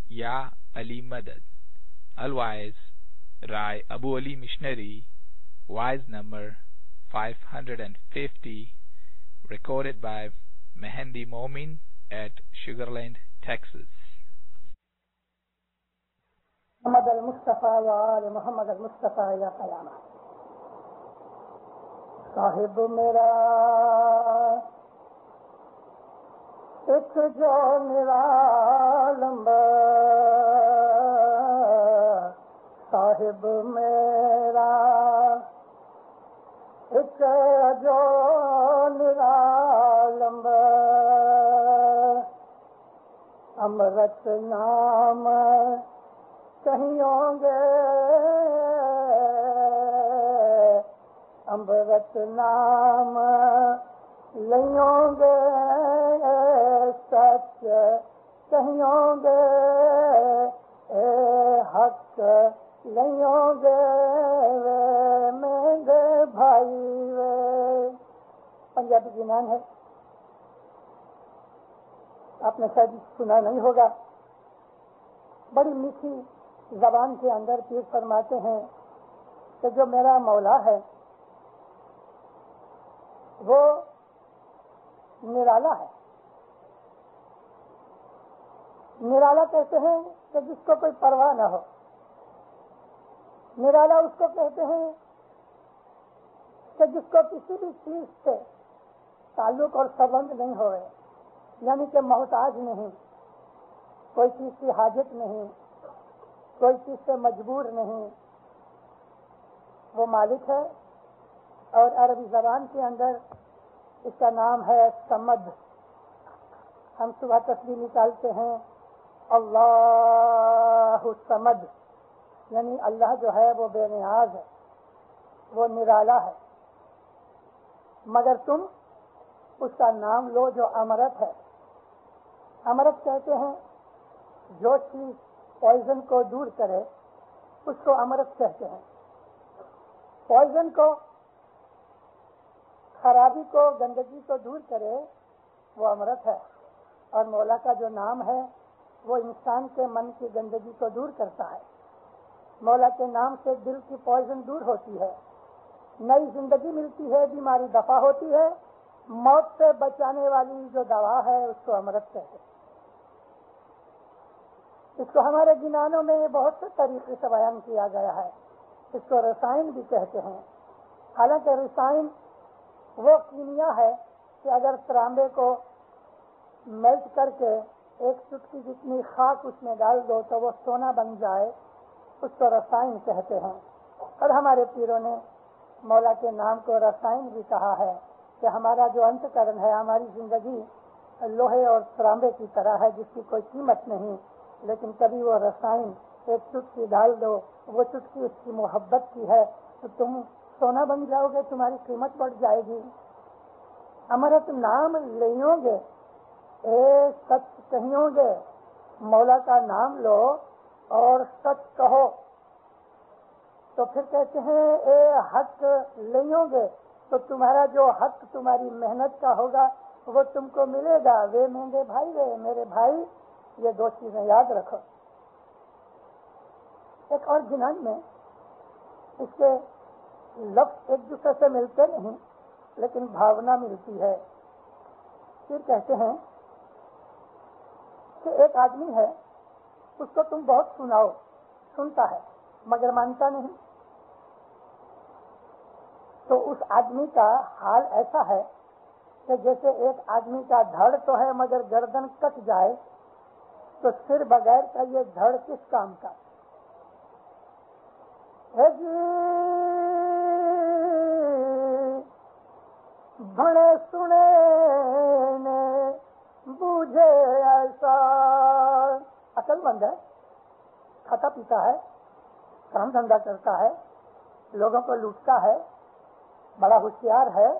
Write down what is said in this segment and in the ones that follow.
Ya Ali Madad. Otherwise, Rai Abu Ali Missionary, wise number 550, recorded by Mehendi Momin at Sugarland, Texas. محمد المصطفیٰ وآل محمد المصطفیٰ یا قیامہ. صاحب میرا ایک جو نرالم، صاحب میرا ایک جو نرالم، امرت نام کہیوں گے، امرت نام لیوں گے، سچ کہیوں گے، اے حق لیوں گے، میرے بھائی وے. پنجابی گنان ہے، آپ نے شاید سنا نہیں ہوگا. بڑی میٹھی زبان کے اندر پیر فرماتے ہیں کہ جو میرا مولا ہے وہ نرالا ہے. نرالا کہتے ہیں کہ جس کو کوئی پرواہ نہ ہو. نرالا اس کو کہتے ہیں کہ جس کو کسی بھی چیز سے تعلق اور سبند نہیں ہوئے، یعنی کہ محتاج نہیں، کوئی چیز کی حاجت نہیں، کوئی چیز سے مجبور نہیں. وہ مالک ہے، اور عربی زبان کے اندر اس کا نام ہے صمد. ہم صبح تسبیح نکالتے ہیں اللہ صمد، یعنی اللہ جو ہے وہ بے نیاز ہے، وہ نرالا ہے. مگر تم اس کا نام لو جو امرت ہے. امرت کہتے ہیں جو چیز پوائزن کو دور کرے اس کو امرت کہتے ہیں. پوائزن کو، خرابی کو، گندگی کو دور کرے وہ امرت ہے. اور مولا کا جو نام ہے وہ انسان کے من کی گندگی کو دور کرتا ہے. مولا کے نام سے دل کی پوائزن دور ہوتی ہے، نئی زندگی ملتی ہے، بیماری دفع ہوتی ہے. موت سے بچانے والی جو دوا ہے اس کو امرت کہتے ہیں. اس کو ہمارے گنانوں میں بہت سے طریقے سے بیان کیا گیا ہے. اس کو رسائن بھی کہتے ہیں. حالانکہ رسائن وہ کیمیا ہے کہ اگر ترانبے کو میلٹ کر کے ایک چٹکی جتنی خاک اس میں ڈال دو تو وہ سونا بن جائے، اس کو رسائن کہتے ہیں. اور ہمارے پیروں نے مولا کے نام کو رسائن بھی کہا ہے کہ ہمارا جو انت کرن ہے، ہماری زندگی لوہے اور ترانبے کی طرح ہے جس کی کوئی قیمت نہیں، لیکن کبھی وہ رسائن ایک چٹکی ڈال دو، وہ چٹکی اس کی محبت کی ہے تو تم سونا بن جاؤ گے، تمہاری قیمت بڑھ جائے گی. امرت نام لیوں گے، اے سچ کہیوں گے. مولا کا نام لو اور سچ کہو. تو پھر کہتے ہیں اے حق لیوں گے، تو تمہارا جو حق تمہاری محنت کا ہوگا وہ تم کو ملے گا. وے میرے بھائی، وے میرے بھائی، یہ دو چیزیں یاد رکھو. ایک اور گنان میں اس کے لفظ ایک دوسرے سے ملتے نہیں لیکن بھاونا ملتی ہے. پھر کہتے ہیں کہ ایک آدمی ہے، اس کو تم بہت سناؤ، سنتا ہے مگر مانتا نہیں. تو اس آدمی کا حال ایسا ہے کہ جیسے ایک آدمی کا دھڑ تو ہے مگر گردن کٹ جائے تو سر بغیر کا یہ دھڑ کس کام کا. بھڑے سنے نے بوجھے ایسا. عقل مند ہے، کھاتا پیتا ہے، کام دھندا کرتا ہے، لوگوں کو لوٹتا ہے، بڑا ہوشیار ہے.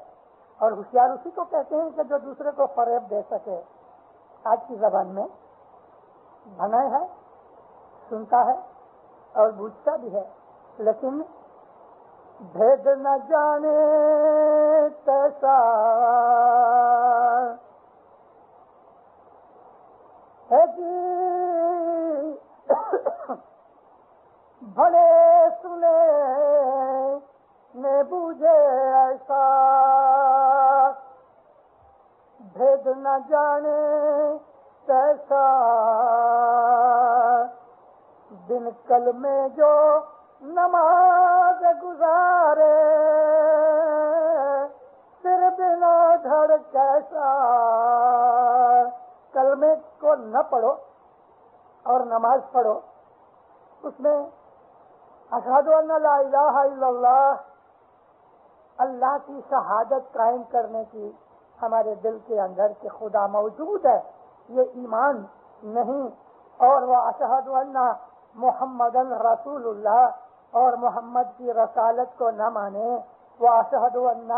اور ہوشیار اسی کو کہتے ہیں کہ جو دوسرے کو فریب دے سکے. آج کی زبان میں بھنا ہے، سنتا ہے اور بوجھتا بھی ہے، لیکن بھید نہ جانے کیسا ہے جی نہ جانے کیسا دن کل میں جو نماز گزارے سر بنا دھڑ کیسا. کلمے کو نہ پڑھو اور نماز پڑھو، اس میں اشہد ان لا الہ الا اللہ، اللہ کی شہادت قائم کرنے کی ہمارے دل کے اندر کہ خدا موجود ہے، یہ ایمان نہیں. اور وہ اشہد ان محمد رسول اللہ اور محمد کی رسالت کو نہ مانے. وہ اشہد ان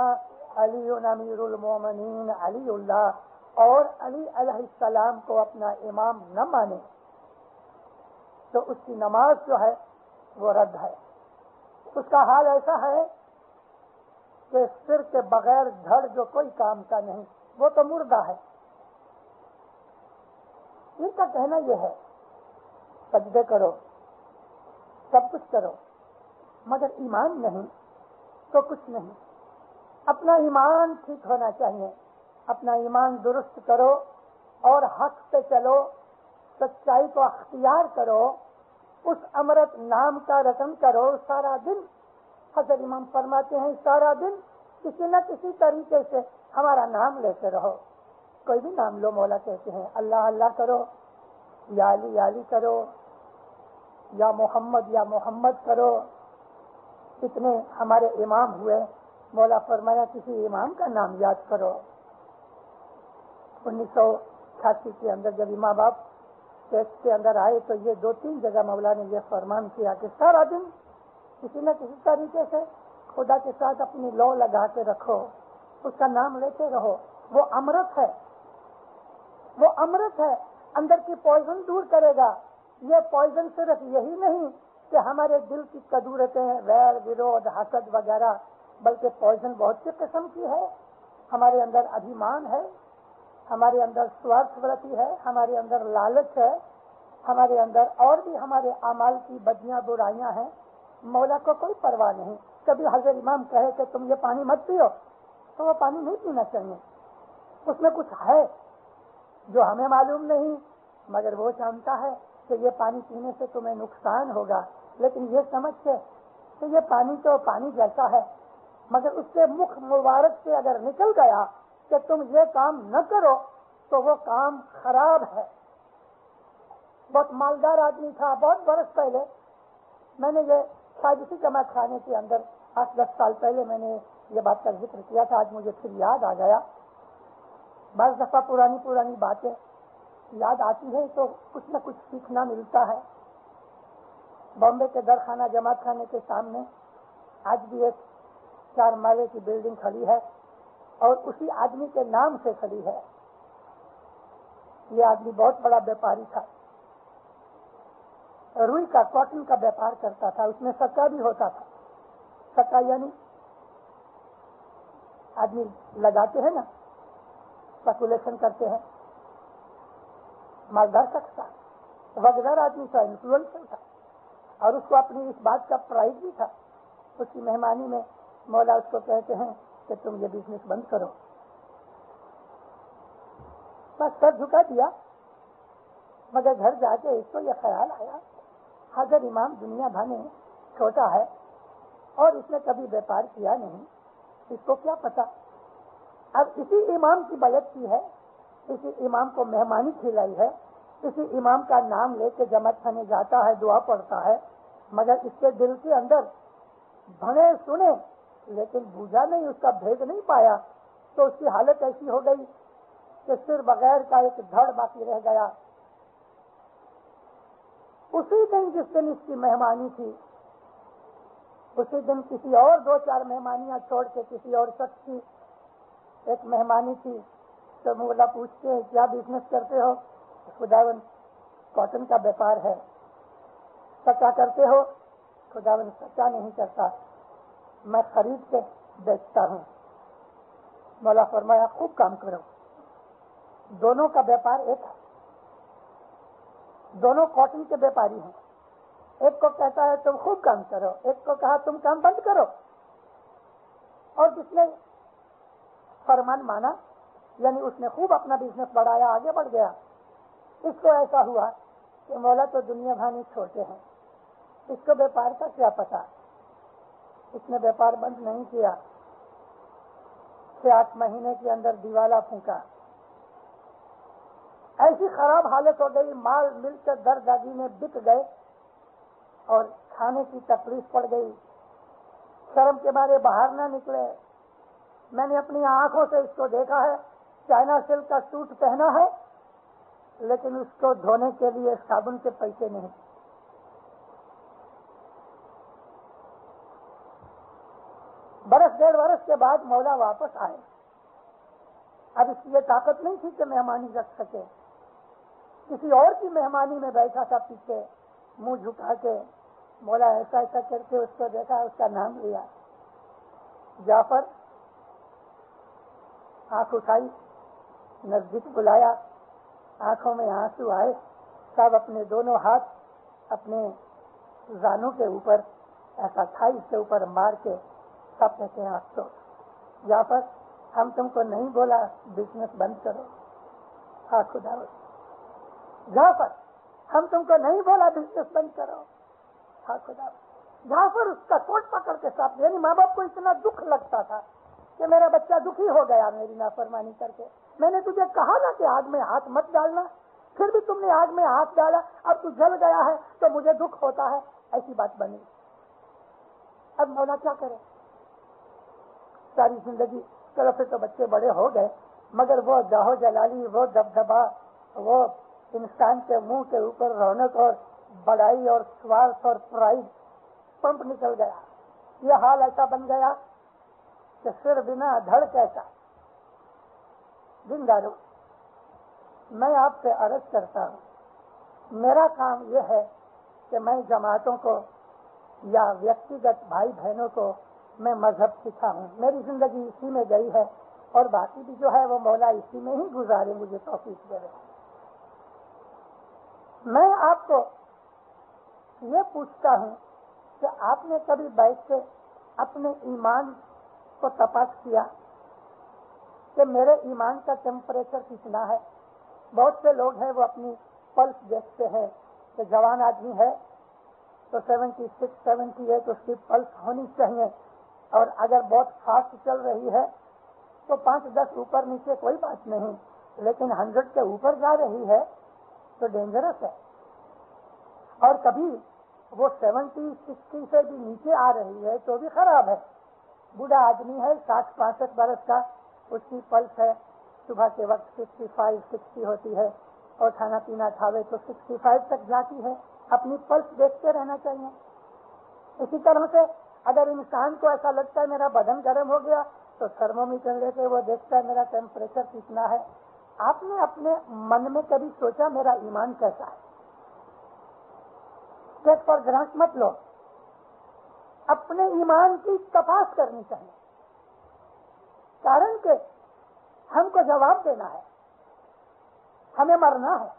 علی امیر المومنین علی اللہ اور علی علیہ السلام کو اپنا امام نہ مانے تو اس کی نماز جو ہے وہ رد ہے. اس کا حال ایسا ہے کہ سر کے بغیر دھڑ جو کوئی کام کا نہیں، وہ تو مردہ ہے. ان کا کہنا یہ ہے سجدے کرو، سب کچھ کرو، مگر ایمان نہیں تو کچھ نہیں. اپنا ایمان ٹھیک ہونا چاہیے، اپنا ایمان درست کرو اور حق پہ چلو، سچائی کو اختیار کرو، اس امرت نام کا رٹن کرو. سارا دن حضرت امام فرماتے ہیں سارا دن کسی نہ کسی طریقے سے ہمارا نام لیتے رہو. کوئی بھی نام لو، مولا کہتے ہیں اللہ اللہ کرو، یا علی یا علی کرو، یا محمد کرو. اتنے ہمارے امام ہوئے، مولا فرمایا کسی امام کا نام یاد کرو. 1988 کے اندر جب امام باپ ٹیسٹ کے اندر آئے تو یہ 2-3 جگہ مولا نے یہ فرمان کیا کہ سارا دن کسی نہ کسی طریقے سے خدا کے ساتھ اپنی لو لگا کے رکھو، اس کا نام لیتے رہو. وہ امرت ہے، وہ امرت ہے، اندر کی پوائزن دور کرے گا. یہ پوائزن صرف یہی نہیں کہ ہمارے دل کی کدورتیں، ویر ورود حسد وغیرہ، بلکہ پوائزن بہت سی قسم کی ہے. ہمارے اندر ابھیمان ہے، ہمارے اندر سوارتھ ورتی ہے، ہمارے اندر لالچ ہے، ہمارے اندر اور بھی ہمارے اعمال کی بدیاں برائیاں ہیں. مولا کو کوئی پرواہ نہیں. کبھی حضرت امام کہے کہ تم یہ پانی مت پیو تو وہ پانی نہیں پینا چاہیے. اس میں کچھ ہے جو ہمیں معلوم نہیں، مگر وہ جانتا ہے کہ یہ پانی پینے سے تمہیں نقصان ہوگا. لیکن یہ سمجھ کے کہ یہ پانی تو پانی جیسا ہے، مگر اس کے مکھ مبارک سے اگر نکل گیا کہ تم یہ کام نہ کرو تو وہ کام خراب ہے. بہت مالدار آدمی تھا، بہت برس پہلے میں نے یہ شاید اسی جماعت خانے کے اندر 8-10 سال پہلے میں نے یہ بات کا ذکر کیا تھا. آج مجھے پھر یاد آ گیا. بعض دفعہ پرانی باتیں یاد آتی ہے تو کچھ نہ کچھ سیکھنا ملتا ہے. بامبے کے درخانہ جماعت خانے کے سامنے آج بھی ایک 4 مالے کی بلڈنگ کھڑی ہے اور اسی آدمی کے نام سے کھڑی ہے. یہ آدمی بہت بڑا بیپاری تھا، روئی کا کاٹن کا بیپار کرتا تھا. اس میں سکا بھی ہوتا تھا. سکا یعنی آدمی لگاتے ہیں نا، اسپیکولیشن کرتے ہیں. مالدار شخص تھا، وقدار آدمی تھا، انفلوئنسر تھا، اور اس کو اپنی اس بات کا پرائڈ بھی تھا. اس کی مہمانی میں مولا اس کو کہتے ہیں کہ تم یہ بزنس بند کرو. بس سر جھکا دیا. مگر گھر جا کے اس کو یہ خیال آیا حضرت امام دنیا بھانے چھوٹا ہے اور اس نے کبھی بیپار کیا نہیں، اس کو کیا پتا. اب اسی امام کی بیعت کی ہے، اسی امام کو مہمانی کھلائی ہے، اسی امام کا نام لے کے جماعت خانے جاتا ہے، دعا پڑھتا ہے، مگر اس کے دل کے اندر بھنے سنے لیکن بوجھا نہیں، اس کا بھید نہیں پایا. تو اس کی حالت ایسی ہو گئی کہ صرف بغیر کا ایک دھڑ باقی رہ گیا. اسی دن جس دن اس کی مہمانی تھی، اسی دن کسی اور 2-4 مہمانیاں چھوڑ کے کسی اور شخص کی ایک مہمانی تھی. تو مولا پوچھتے ہیں کیا بزنس کرتے ہو؟ خداوند کاٹن کا بیپار ہے. سچا کرتے ہو؟ خداوند سچا نہیں کرتا، میں خرید کے بیچتا ہوں. مولا فرمایا خوب کام کرو. دونوں کا بیپار ایک ہے، دونوں کاٹن کے بیپاری ہیں. ایک کو کہتا ہے تم خوب کام کرو، ایک کو کہا تم کام بند کرو. اور جس نے فرمان مانا یعنی اس نے خوب اپنا بزنس بڑھایا, آگے بڑھ گیا. اس کو ایسا ہوا کہ مولا تو دنیا بھانی چھوٹے ہیں, اس کو بیپار کا کیا پتا. اس نے بیپار بند نہیں کیا, 6-8 مہینے کے اندر دیوالا پھونکا. ایسی خراب حالت ہو گئی, مال مل کر در داگی میں بک گئے اور کھانے کی تکلیف پڑ گئی. شرم کے مارے باہر نہ نکلے. میں نے اپنی آنکھوں سے اس کو دیکھا ہے, چائنا سلک کا سوٹ پہنا ہے لیکن اس کو دھونے کے لیے صابن کے پیسے نہیں. برس 1.5 برس کے بعد مولا واپس آئے. اب اس کی یہ طاقت نہیں تھی کہ مہمانی رکھ سکے. کسی اور کی مہمانی میں بیٹھا تھا پیچھے منہ جھکا کے. مولا ایسا ایسا کر کے اس کو دیکھا, اس کا نام لیا, جعفر. آنکھ اٹھائی, نزدیک بلایا, آنکھوں میں آنسو آئے. سب اپنے دونوں ہاتھ اپنے زانوں کے اوپر ایسا تھائی کے اوپر مار کے سب کہتے ہیں افسوس. جعفر ہم تم کو نہیں بولا بزنس بند کرو. ہاں خدا. جعفر ہم تم کو نہیں بولا بزنس بند کرو. ہاں خدا. جعفر اس کا کوٹ پکڑ کے ساتھ, یعنی ماں باپ کو اتنا دکھ لگتا تھا کہ میرا بچہ دکھی ہو گیا میری نافرمانی کر کے. میں نے تجھے کہا نا کہ آگ میں ہاتھ مت ڈالنا, پھر بھی تم نے آگ میں ہاتھ ڈالا. اب تو جل گیا ہے تو مجھے دکھ ہوتا ہے. ایسی بات بنی. اب مولا کیا کرے. ساری زندگی چلو پھر تو بچے بڑے ہو گئے, مگر وہ جاہو جلالی, وہ دبدبا, وہ انسان کے منہ کے اوپر رونق اور بڑائی اور سوارتھ اور پرائڈ پمپ نکل گیا. یہ حال ایسا بن گیا کہ سر بنا دھڑ کیسا. دیندارو, میں آپ سے عرض کرتا ہوں, میرا کام یہ ہے کہ میں جماعتوں کو یا ویکتیگت بھائی بہنوں کو میں مذہب سکھاؤں. میری زندگی اسی میں گئی ہے اور باقی بھی جو ہے وہ مولا اسی میں ہی گزارے, مجھے توفیق دے رہے. میں آپ کو یہ پوچھتا ہوں کہ آپ نے کبھی بیٹھ کے اپنے ایمان کو تپاس کیا کہ میرے ایمان کا ٹیمپریچر کتنا ہے. بہت سے لوگ ہیں وہ اپنی پلس دیکھتے ہیں کہ جوان آدمی ہے تو 76, 78 اس کی پلس ہونی چاہیے, اور اگر بہت فاسٹ چل رہی ہے تو 5-10 اوپر نیچے کوئی بات نہیں, لیکن 100 کے اوپر جا رہی ہے تو ڈینجرس ہے. اور کبھی وہ 70, 60 سے بھی نیچے آ رہی ہے تو بھی خراب ہے. بوڑھا آدمی ہے 60-65 برس کا, اس کی پلس ہے صبح کے وقت 55, 60 ہوتی ہے, اور کھانا پینا کھاوے تو 65 تک جاتی ہے. اپنی پلس دیکھتے رہنا چاہیے. اسی طرح سے اگر انسان کو ایسا لگتا ہے میرا بدن گرم ہو گیا تو تھرمومیٹر لے کے وہ دیکھتا ہے میرا ٹیمپریچر کتنا ہے. آپ نے اپنے من میں کبھی سوچا میرا ایمان کیسا ہے؟ ٹیک فار گرانٹ مت لو, اپنے ایمان کی تپاس کرنی چاہیے. کارن کہ ہم کو جواب دینا ہے, ہمیں مرنا ہے,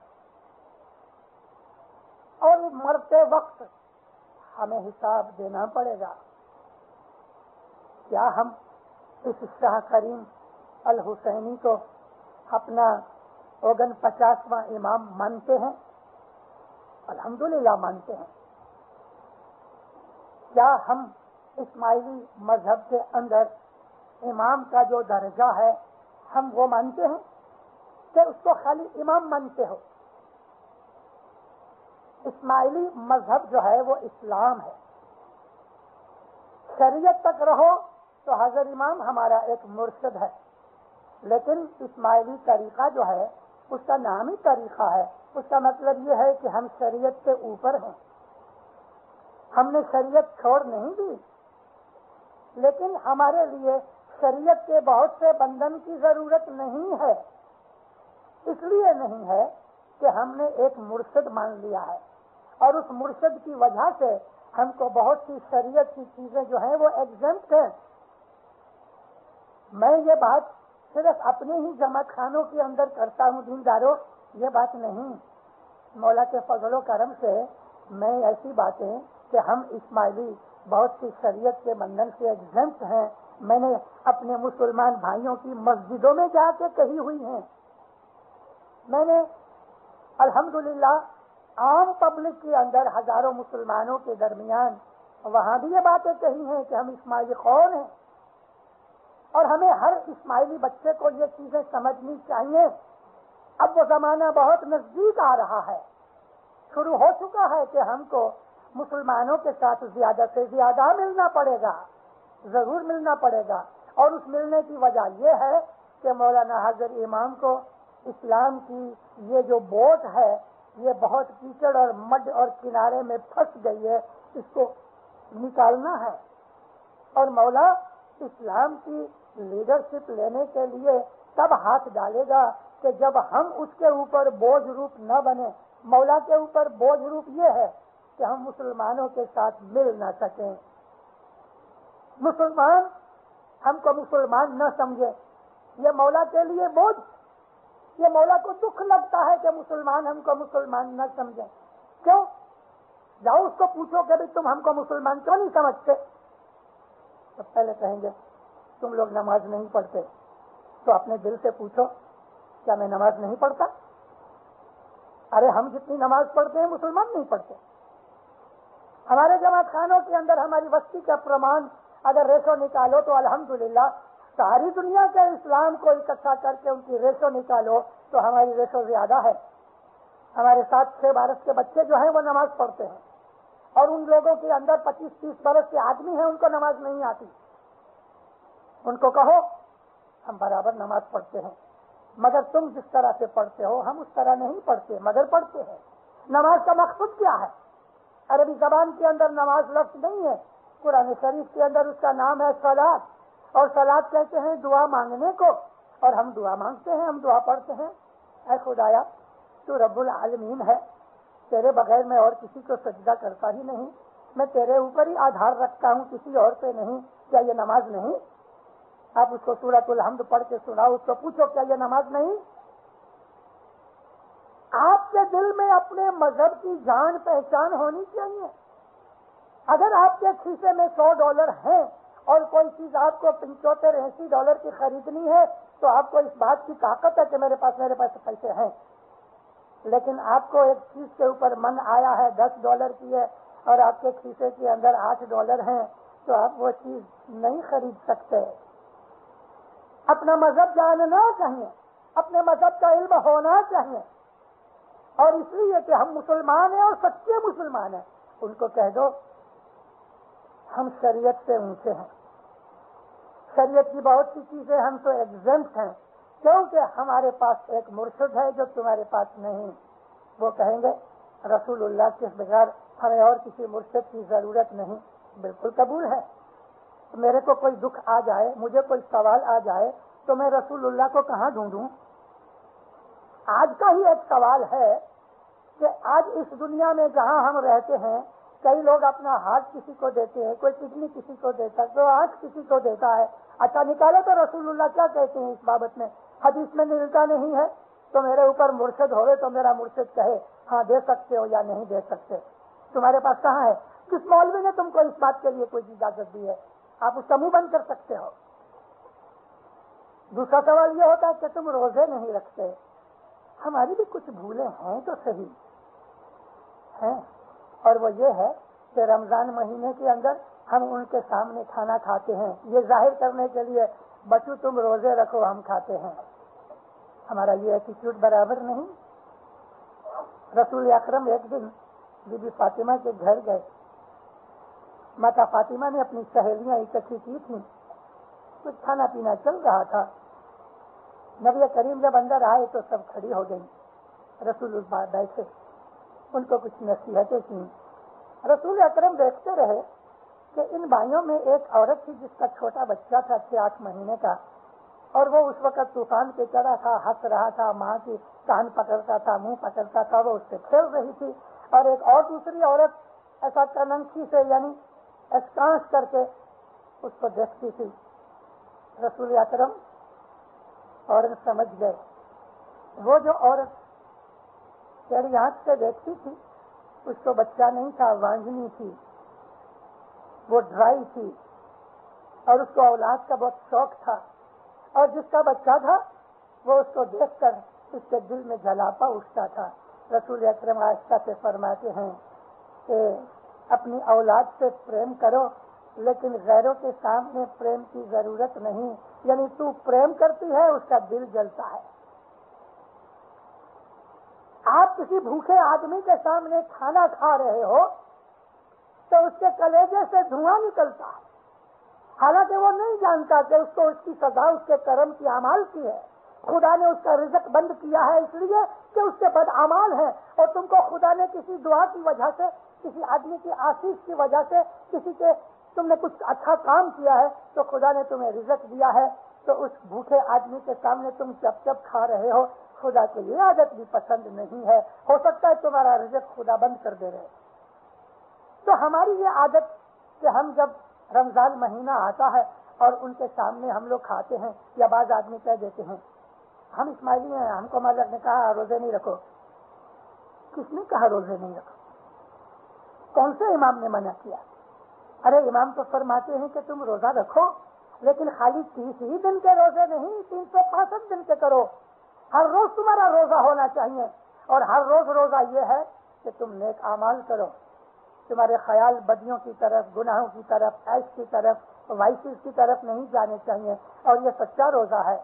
اور مرتے وقت ہمیں حساب دینا پڑے گا. کیا ہم اس شاہ کریم الحسینی کو اپنا 49واں امام مانتے ہیں؟ الحمدللہ مانتے ہیں. کیا ہم اسماعیلی مذہب کے اندر امام کا جو درجہ ہے ہم وہ مانتے ہیں کہ اس کو خالی امام مانتے ہو؟ اسماعیلی مذہب جو ہے وہ اسلام ہے. شریعت تک رہو تو حضرت امام ہمارا ایک مرشد ہے, لیکن اسماعیلی طریقہ جو ہے اس کا نام ہی طریقہ ہے. اس کا مطلب یہ ہے کہ ہم شریعت سے اوپر ہیں. ہم نے شریعت چھوڑ نہیں دی, لیکن ہمارے لیے شریعت کے بہت سے بندھن کی ضرورت نہیں ہے. اس لیے نہیں ہے کہ ہم نے ایک مرشد مان لیا ہے, اور اس مرشد کی وجہ سے ہم کو بہت سی شریعت کی چیزیں جو ہیں وہ ایگزمپٹ ہیں. میں یہ بات صرف اپنے ہی جماعت خانوں کے اندر کرتا ہوں دینداروں, یہ بات نہیں. مولا کے فضل و کرم سے میں ایسی باتیں کہ ہم اسماعیلی بہت سی شریعت کے بندھن سے ایگزمپٹ ہیں, میں نے اپنے مسلمان بھائیوں کی مسجدوں میں جا کے کہی ہوئی ہیں. میں نے الحمدللہ عام پبلک کے اندر ہزاروں مسلمانوں کے درمیان وہاں بھی یہ باتیں کہی ہیں کہ ہم اسماعیلی قوم ہیں اور ہمیں ہر اسماعیلی بچے کو یہ چیزیں سمجھنی چاہیے. اب وہ زمانہ بہت نزدیک آ رہا ہے, شروع ہو چکا ہے کہ ہم کو مسلمانوں کے ساتھ زیادہ سے زیادہ ملنا پڑے گا, ضرور ملنا پڑے گا. اور اس ملنے کی وجہ یہ ہے کہ مولانا حضرت امام کو اسلام کی یہ جو بوٹ ہے یہ بہت کیچڑ اور مڈ اور کنارے میں پھنس گئی ہے, اس کو نکالنا ہے. اور مولا اسلام کی لیڈرشپ لینے کے لیے تب ہاتھ ڈالے گا کہ جب ہم اس کے اوپر بوجھ روپ نہ بنے. مولا کے اوپر بوجھ روپ یہ ہے کہ ہم مسلمانوں کے ساتھ مل نہ سکیں, مسلمان ہم کو مسلمان نہ سمجھے, یہ مولا کے لیے بوجھ. یہ مولا کو دکھ لگتا ہے کہ مسلمان ہم کو مسلمان نہ سمجھیں. کیوں؟ جاؤ اس کو پوچھو کہ تم ہم کو مسلمان کیوں نہیں سمجھتے؟ تو پہلے کہیں گے تم لوگ نماز نہیں پڑھتے. تو اپنے دل سے پوچھو کیا میں نماز نہیں پڑھتا؟ ارے ہم جتنی نماز پڑھتے ہیں مسلمان نہیں پڑھتے. ہمارے جماعت خانوں کے اندر ہماری بستی کا پرمان اگر ریشو نکالو تو الحمدللہ ساری دنیا کے اسلام کو اکٹھا کر کے ان کی ریشو نکالو تو ہماری ریشو زیادہ ہے. ہمارے 7-6 برس کے بچے جو ہیں وہ نماز پڑھتے ہیں اور ان لوگوں کے اندر 25-30 برس کے آدمی ہیں ان کو نماز نہیں آتی. ان کو کہو ہم برابر نماز پڑھتے ہیں مگر تم جس طرح سے پڑھتے ہو ہم اس طرح نہیں پڑھتے مگر پڑھتے ہیں. نماز کا مقصد کیا ہے؟ عربی زبان کے اندر نماز لفظ نہیں ہے, قرآن شریف کے اندر اس کا نام ہے صلاۃ, اور صلاۃ کہتے ہیں دعا مانگنے کو, اور ہم دعا مانگتے ہیں, ہم دعا پڑھتے ہیں. اے خدایا تو رب العالمین ہے, تیرے بغیر میں اور کسی کو سجدہ کرتا ہی نہیں, میں تیرے اوپر ہی آدھار رکھتا ہوں کسی اور پہ نہیں. کیا یہ نماز نہیں؟ آپ اس کو سورۃ الحمد پڑھ کے سناؤ, اس کو پوچھو کیا یہ نماز نہیں؟ آپ کے دل میں اپنے مذہب کی جان پہچان ہونی چاہیے. اگر آپ کے کھیسے میں $100 ہیں اور کوئی چیز آپ کو $75-80 کی خریدنی ہے تو آپ کو اس بات کی طاقت ہے کہ میرے پاس پیسے ہیں, لیکن آپ کو ایک چیز کے اوپر من آیا ہے $10 کی ہے اور آپ کے کھیسے کے اندر $8 ہیں تو آپ وہ چیز نہیں خرید سکتے. اپنا مذہب جاننا چاہیے, اپنے مذہب کا علم ہونا چاہیے, اور اس لیے کہ ہم مسلمان ہیں اور سچے مسلمان ہیں. ان کو کہہ دو ہم شریعت سے اونچے ہیں, شریعت کی بہت سی چیزیں ہم تو ایگزمپٹ ہیں کیونکہ ہمارے پاس ایک مرشد ہے جو تمہارے پاس نہیں. وہ کہیں گے رسول اللہ کے بغیر ہمیں اور کسی مرشد کی ضرورت نہیں. بالکل قبول ہے. میرے کو کوئی دکھ آ جائے, مجھے کوئی سوال آ جائے تو میں رسول اللہ کو کہاں ڈھونڈوں؟ آج کا ہی ایک سوال ہے کہ آج اس دنیا میں جہاں ہم رہتے ہیں کئی لوگ اپنا ہاتھ کسی کو دیتے ہیں, کوئی کڈنی کسی کو دیتا ہے, کوئی آنکھ کسی کو دیتا ہے. اچھا نکالے تو رسول اللہ کیا کہتے ہیں اس بابت میں؟ حدیث میں ملتا نہیں ہے تو میرے اوپر مرشد ہوئے تو میرا مرشد کہے ہاں دے سکتے ہو یا نہیں دے سکتے. تمہارے پاس کہاں ہے؟ کس مولوی نے تم کو اس بات کے لیے کوئی اجازت دی ہے؟ آپ اس کا منہ بند کر سکتے ہو. دوسرا سوال یہ ہوتا ہے کہ تم روزے نہیں رکھتے. ہماری بھی کچھ بھولیں ہیں تو صحیح ہیں, اور وہ یہ ہے کہ رمضان مہینے کے اندر ہم ان کے سامنے کھانا کھاتے ہیں یہ ظاہر کرنے کے لیے بچو تم روزے رکھو ہم کھاتے ہیں. ہمارا یہ ایٹیٹیوڈ برابر نہیں. رسول اکرم ایک دن بی بی فاطمہ کے گھر گئے. ماتا فاطمہ نے اپنی سہیلیاں اکٹھی کی تھیں, کچھ کھانا پینا چل رہا تھا. نبی کریم جب اندر آئے تو سب کھڑی ہو گئی. رسول اللہ بیٹھے, ان کو کچھ نصیحتیں کی. رسول اکرم دیکھتے رہے کہ ان بھائیوں میں ایک عورت تھی جس کا چھوٹا بچہ تھا 6-8 مہینے کا, اور وہ اس وقت طوفان پہ چڑھا تھا, ہنس رہا تھا, ماں کی کان پکڑتا تھا, منہ پکڑتا تھا, وہ اس سے کھیل رہی تھی. اور ایک اور دوسری عورت ایسا کننکی سے یعنی اسکانس کر کے اس کو دیکھتی تھی. رسول اکرم عورت سمجھ گئے. وہ جو عورت تیری آنکھ سے دیکھتی تھی اس کو بچہ نہیں تھا, وانجنی تھی, وہ ڈرائی تھی, اور اس کو اولاد کا بہت شوق تھا، اور جس کا بچہ تھا وہ اس کو دیکھ کر اس کے دل میں جلاپا اٹھتا تھا۔ رسول اکرم عائشہ سے فرماتے ہیں کہ اپنی اولاد سے پریم کرو، لیکن غیروں کے سامنے پریم کی ضرورت نہیں، یعنی تو پریم کرتی ہے اس کا دل جلتا ہے۔ آپ کسی بھوکے آدمی کے سامنے کھانا کھا رہے ہو تو اس کے کلیجے سے دھواں نکلتا ہے، حالانکہ وہ نہیں جانتا کہ اس کو اس کی سزا اس کے کرم کی اعمال کی ہے۔ خدا نے اس کا رزق بند کیا ہے اس لیے کہ اس کے بد اعمال ہیں، اور تم کو خدا نے کسی دعا کی وجہ سے، کسی آدمی کی آشیش کی وجہ سے، کسی کے تم نے کچھ اچھا کام کیا ہے تو خدا نے تمہیں رزق دیا ہے، تو اس بھوکے آدمی کے سامنے تم چپ چپ کھا رہے ہو۔ خدا کو یہ عادت بھی پسند نہیں ہے، ہو سکتا ہے تمہارا رزق خدا بند کر دے رہے۔ تو ہماری یہ عادت کہ ہم جب رمضان مہینہ آتا ہے اور ان کے سامنے ہم لوگ کھاتے ہیں، یا بعض آدمی کہہ دیتے ہیں ہم اسماعیلی ہیں، ہم کو مالک نے کہا روزے نہیں رکھو۔ کس نے کہا روزے نہیں رکھو؟ کون سے امام نے منع کیا؟ ارے امام تو فرماتے ہیں کہ تم روزہ رکھو، لیکن خالی 30 ہی دن کے روزے نہیں، 365 دن کے کرو۔ ہر روز تمہارا روزہ ہونا چاہیے، اور ہر روز روزہ یہ ہے کہ تم نیک اعمال کرو، تمہارے خیال بدیوں کی طرف، گناہوں کی طرف، عیش کی طرف، وائسز کی طرف نہیں جانے چاہیے، اور یہ سچا روزہ ہے۔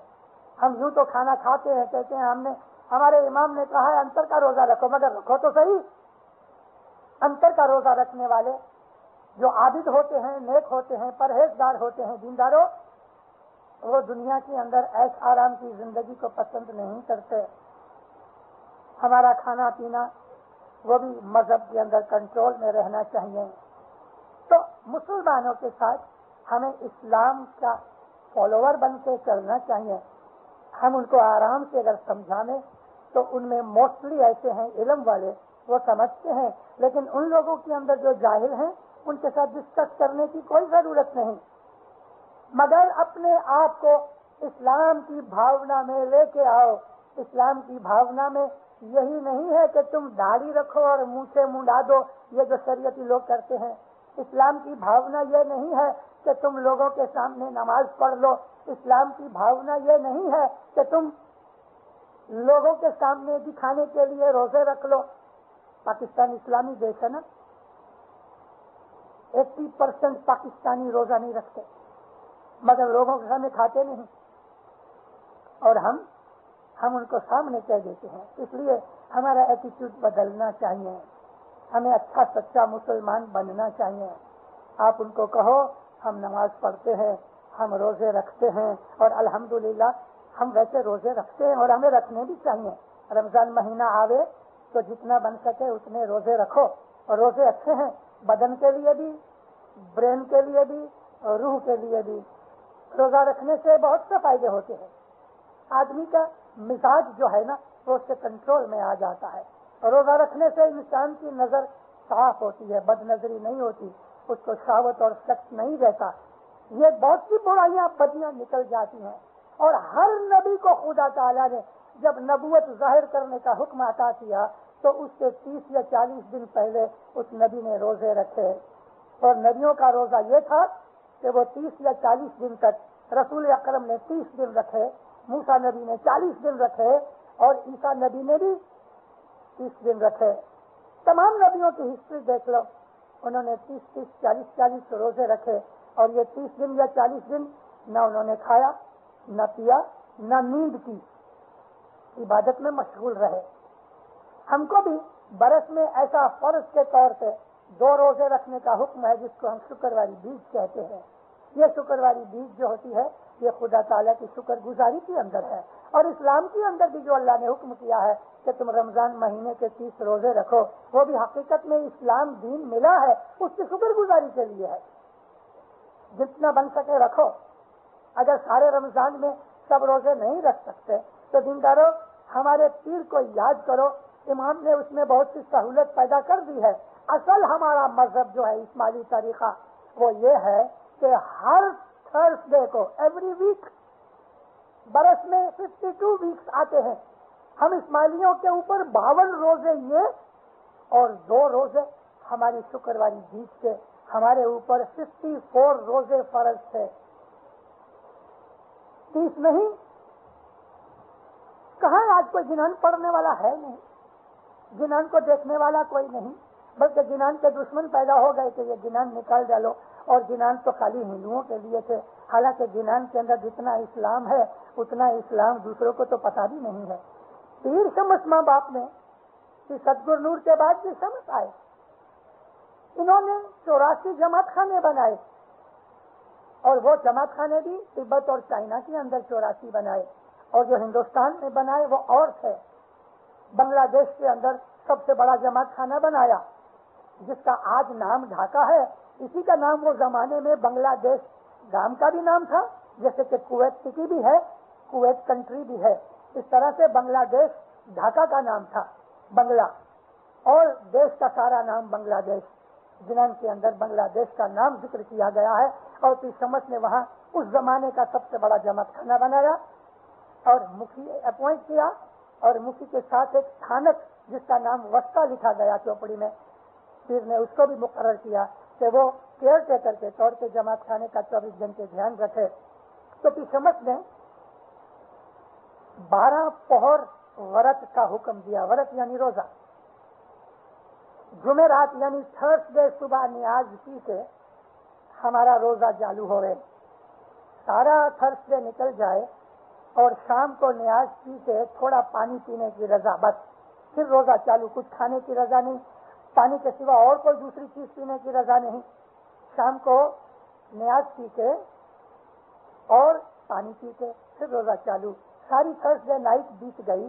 ہم یوں تو کھانا کھاتے ہیں، کہتے ہیں ہمارے امام نے کہا ہے انتر کا روزہ رکھو، مگر رکھو تو صحیح۔ انتر کا روزہ رکھنے والے جو عابد ہوتے ہیں، نیک ہوتے ہیں، پرہیزگار ہوتے ہیں، دینداروں، وہ دنیا کے اندر عیش آرام کی زندگی کو پسند نہیں کرتے۔ ہمارا کھانا پینا وہ بھی مذہب کے اندر کنٹرول میں رہنا چاہیے۔ تو مسلمانوں کے ساتھ ہمیں اسلام کا فالوور بن کے چلنا چاہیے۔ ہم ان کو آرام سے اگر سمجھانے تو ان میں موسٹلی ایسے ہیں علم والے، وہ سمجھتے ہیں، لیکن ان لوگوں کے اندر جو جاہل ہیں ان کے ساتھ ڈسکس کرنے کی کوئی ضرورت نہیں، مگر اپنے آپ کو اسلام کی بھاونا میں لے کے آؤ۔ اسلام کی بھاونا میں یہی نہیں ہے کہ تم داڑھی رکھو اور منہ سے منڈا دو، یہ جو شریعتی لوگ کرتے ہیں۔ اسلام کی بھاونا یہ نہیں ہے کہ تم لوگوں کے سامنے نماز پڑھ لو۔ اسلام کی بھاونا یہ نہیں ہے کہ تم لوگوں کے سامنے دکھانے کے لیے روزے رکھ لو۔ پاکستان اسلامی دیش ہے نا، 80% پاکستانی روزہ نہیں رکھتے، مگر لوگوں کے سامنے کھاتے نہیں، اور ہم ان کو سامنے کہہ دیتے ہیں۔ اس لیے ہمارا ایٹیٹیوڈ بدلنا چاہیے، ہمیں اچھا سچا مسلمان بننا چاہیے۔ آپ ان کو کہو ہم نماز پڑھتے ہیں، ہم روزے رکھتے ہیں، اور الحمدللہ ہم ویسے روزے رکھتے ہیں اور ہمیں رکھنے بھی چاہیے۔ رمضان مہینہ آوے تو جتنا بن سکے اتنے روزے رکھو، اور روزے اچھے ہیں بدن کے لیے بھی، برین کے لیے بھی، اور روح کے لیے بھی۔ روزہ رکھنے سے بہت سے فائدے ہوتے ہیں۔ آدمی کا مزاج جو ہے نا وہ اس کے کنٹرول میں آ جاتا ہے، اور روزہ رکھنے سے انسان کی نظر صاف ہوتی ہے، بد نظری نہیں ہوتی، اس کو شہوت اور شک نہیں رہتا۔ یہ بہت سی برائیاں بدیاں نکل جاتی ہیں، اور ہر نبی کو خدا تعالیٰ نے جب نبوت ظاہر کرنے کا حکم عطا کیا تو اس سے 30 یا 40 دن پہلے اس نبی نے روزے رکھے، اور نبیوں کا روزہ یہ تھا کہ وہ 30 یا 40 دن تک، رسول اکرم نے 30 دن رکھے، موسیٰ نبی نے 40 دن رکھے، اور عیسیٰ نبی نے بھی 30 دن رکھے۔ تمام نبیوں کی ہسٹری دیکھ لو، انہوں نے 30 40 روزے رکھے، اور یہ 30 دن یا 40 دن نہ انہوں نے کھایا، نہ پیا، نہ نیند کی، عبادت میں مشغول رہے۔ ہم کو بھی برس میں ایسا فرض کے طور پہ 2 روزے رکھنے کا حکم ہے، جس کو ہم شکرواری بیج کہتے ہیں۔ یہ شکرواری بیج جو ہوتی ہے یہ خدا تعالیٰ کی شکر گزاری کے اندر ہے، اور اسلام کے اندر بھی جو اللہ نے حکم کیا ہے کہ تم رمضان مہینے کے 30 روزے رکھو، وہ بھی حقیقت میں اسلام دین ملا ہے اس کی شکر گزاری کے لیے ہے۔ جتنا بن سکے رکھو۔ اگر سارے رمضان میں سب روزے نہیں رکھ سکتے تو دینداروں ہمارے پیر کو یاد کرو، امام نے اس میں بہت سی سہولت پیدا کر دی ہے۔ اصل ہمارا مذہب جو ہے اسماعیلی طریقہ وہ یہ ہے کہ ہر تھرسڈے کو، ایوری ویک، برس میں 52 ویکس آتے ہیں، ہم اسماعیلیوں کے اوپر 52 روزے یہ اور 2 روزے ہماری شکرواری بیج کے، ہمارے اوپر 54 روزے فرض تھے۔ 30 نہیں, کہاں آج کوئی جنان پڑھنے والا ہے نہیں, جنان کو دیکھنے والا کوئی نہیں, بلکہ جنان کے دشمن پیدا ہو گئے کہ یہ جنان نکال ڈالو. اور جنان تو خالی ہندوؤں کے لیے تھے, حالانکہ جنان کے اندر جتنا اسلام ہے اتنا اسلام دوسروں کو تو پتا بھی نہیں ہے. پیر شمس ماں باپ نے ستگور نور کے بعد بھی شمس آئے, انہوں نے 84 جماعت خانے بنائے, اور وہ جماعت خانے بھی تبت اور چائنا کے اندر 84 بنائے, اور جو ہندوستان میں بنائے وہ اور تھے. بنگلہ دیش کے اندر سب سے بڑا جماعت خانہ بنایا جس کا آج نام ڈھاکہ ہے. اسی کا نام وہ زمانے میں بنگلہ دیش گام کا بھی نام تھا, جیسے کہ کویت سٹی بھی ہے, کویت کنٹری بھی ہے. اس طرح سے بنگلہ دیش ڈھاکہ کا نام تھا, بنگلہ, اور دیش کا سارا نام بنگلہ دیش. جنان کے اندر بنگلہ دیش کا نام ذکر کیا گیا ہے, اور پیر شمس نے وہاں اس زمانے کا سب سے بڑا جماعت خانہ بنایا اور مکھی اپوائنٹ کیا, اور مکھی کے ساتھ ایک تھانک جس کا نام وسطا لکھا گیا چوپڑی میں, پیر نے اس کو بھی مقرر کیا کہ وہ کیئر ٹیکر کے طور پہ جماعت خانے کا 24 گھنٹے دھیان رکھے. تو پیر شمس نے 12 پہر ورت کا حکم دیا. ورت یعنی روزہ. جمعرات یعنی تھرسڈے صبح نیاز پی کے ہمارا روزہ چالو ہو رہے, سارا تھرسڈے نکل جائے اور شام کو نیاز پی کے تھوڑا پانی پینے کی رضا, بس پھر روزہ چالو. کچھ کھانے کی رضا نہیں, پانی کے سوا اور کوئی دوسری چیز پینے کی رضا نہیں. شام کو نیاز پی کے اور پانی پی کے پھر روزہ چالو. ساری تھرسڈے نائٹ بیت گئی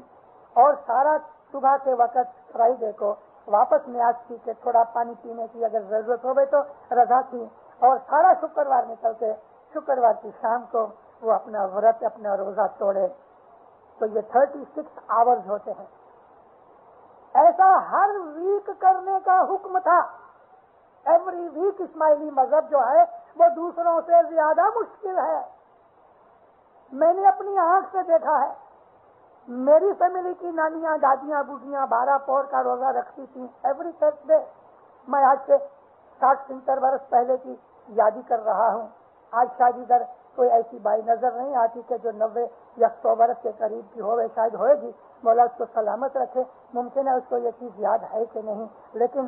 اور سارا صبح کے وقت فرائیڈے کو واپس نیاز پی کے تھوڑا پانی پینے کی اگر ضرورت ہو گئی تو رضا تھی, اور سارا شکروار نکل کے شکروار کی شام کو وہ اپنا ورت اپنا روزہ توڑے. تو یہ 36 آورز ہوتے ہیں. ایسا ہر ویک کرنے کا حکم تھا. ایوری ویک اسماعیلی مذہب جو ہے وہ دوسروں سے زیادہ مشکل ہے. میں نے اپنی آنکھ سے دیکھا ہے, میری فیملی کی نانیاں دادیاں بوڑھیاں 12 پور کا روزہ رکھتی تھیں ایوری تھرسڈے. میں آج سے 60-70 برس پہلے کی یادی کر رہا ہوں. آج شاید ادھر کوئی ایسی بائی نظر نہیں آتی کہ جو 90 یا 100 برس کے قریب کی ہوئے, شاید ہوئے گی, مولا اس کو سلامت رکھے. ممکن ہے اس کو یہ چیز یاد ہے کہ نہیں, لیکن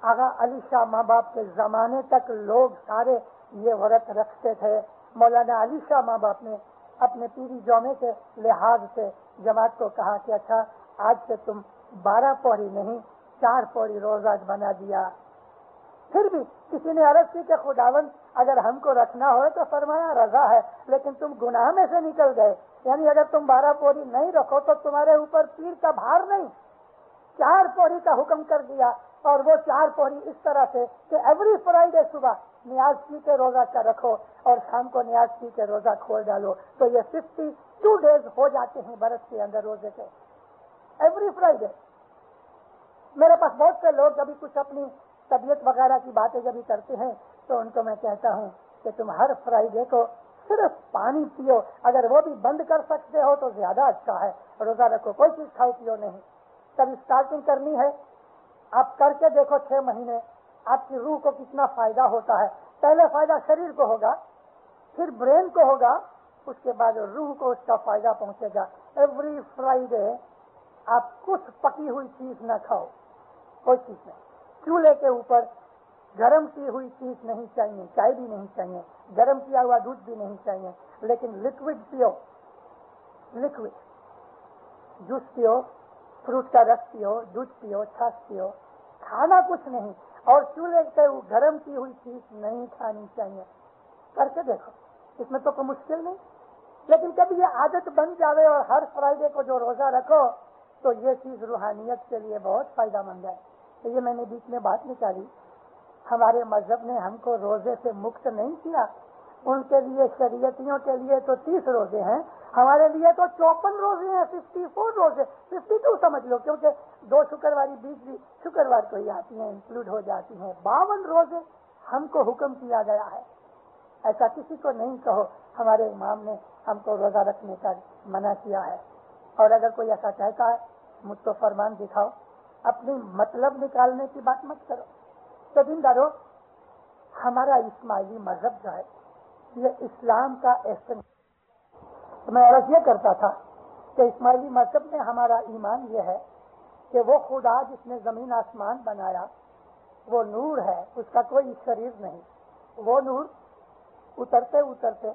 آغا علی شاہ ماں باپ کے زمانے تک لوگ سارے یہ ورت رکھتے تھے. مولانا علی شاہ ماں باپ نے اپنے پیری جومے کے لحاظ سے جماعت کو کہا کہ اچھا آج سے تم 12 پوری نہیں 4 پوری روزہ بنا دیا. پھر بھی کسی نے عرض کی کہ خداوند اگر ہم کو رکھنا ہو تو فرمایا رضا ہے, لیکن تم گناہ میں سے نکل گئے. یعنی اگر تم 12 پوری نہیں رکھو تو تمہارے اوپر پیر کا بھار نہیں, 4 پوری کا حکم کر دیا. اور وہ 4 پوری اس طرح سے کہ ایوری فرائیڈے صبح نیاز پی کے روزہ کا رکھو اور شام کو نیاز پی کے روزہ کھول ڈالو. تو یہ 52 ڈیز ہو جاتے ہیں برس کے اندر روزے کے, ایوری فرائیڈے. میرے پاس بہت سے لوگ جبھی کچھ اپنی طبیعت وغیرہ کی باتیں جبھی کرتے ہیں تو ان کو میں کہتا ہوں کہ تم ہر فرائیڈے کو صرف پانی پیو, اگر وہ بھی بند کر سکتے ہو تو زیادہ اچھا ہے. روزہ رکھو, کوئی چیز کھاؤ پیو نہیں. تب اسٹارٹنگ کرنی ہے, آپ کر کے دیکھو 6 مہینے آپ کی روح کو کتنا فائدہ ہوتا ہے. پہلے فائدہ شریر کو ہوگا, پھر برین کو ہوگا, اس کے بعد روح کو اس کا فائدہ پہنچے گا. ایوری فرائیڈے آپ کچھ پکی ہوئی چیز نہ کھاؤ, کوئی چیز نہیں. چولہے کے اوپر گرم کی ہوئی چیز نہیں چاہیے, چائے بھی نہیں چاہیے, گرم کیا ہوا دودھ بھی نہیں چاہیے, لیکن لکوڈ پیو, لکوڈ جوس پیو, فروٹ کا رس پیو, دودھ پیو, چھاچھ پیو, کھانا کچھ نہیں. اور چولہے پہ گرم کی ہوئی چیز نہیں کھانی چاہیے. کر کے دیکھو, اس میں تو کوئی مشکل نہیں. لیکن کبھی یہ عادت بن جاوے اور ہر فرائیڈے کو جو روزہ رکھو تو یہ چیز روحانیت کے لیے بہت فائدہ مند ہے. تو یہ میں نے بیچ میں بات نکالی, ہمارے مذہب نے ہم کو روزے سے مکت نہیں کیا. ان کے لیے شریعتیوں کے لیے تو 30 روزے ہیں, ہمارے لیے تو 54 روزے ہیں, 54 روزے, 52 سمجھ لو, کیونکہ 2 شکرواری بیچ بھی شکروار کو ہی آتی ہیں, انکلوڈ ہو جاتی ہیں. 52 روزے ہم کو حکم کیا گیا ہے. ایسا کسی کو نہیں کہو ہمارے امام نے ہم کو روزہ رکھنے کا منع کیا ہے. اور اگر کوئی ایسا کہتا ہے مجھ کو فرمان دکھاؤ, اپنی مطلب نکالنے کی بات مت کرو. تو دیندارو, ہمارا اسماعیلی مذہب جو ہے یہ اسلام کا احسن. تو میں عرض یہ کرتا تھا کہ اسماعیلی مذہب میں ہمارا ایمان یہ ہے کہ وہ خدا جس نے زمین آسمان بنایا وہ نور ہے، اس کا کوئی شریر نہیں. وہ نور اترتے اترتے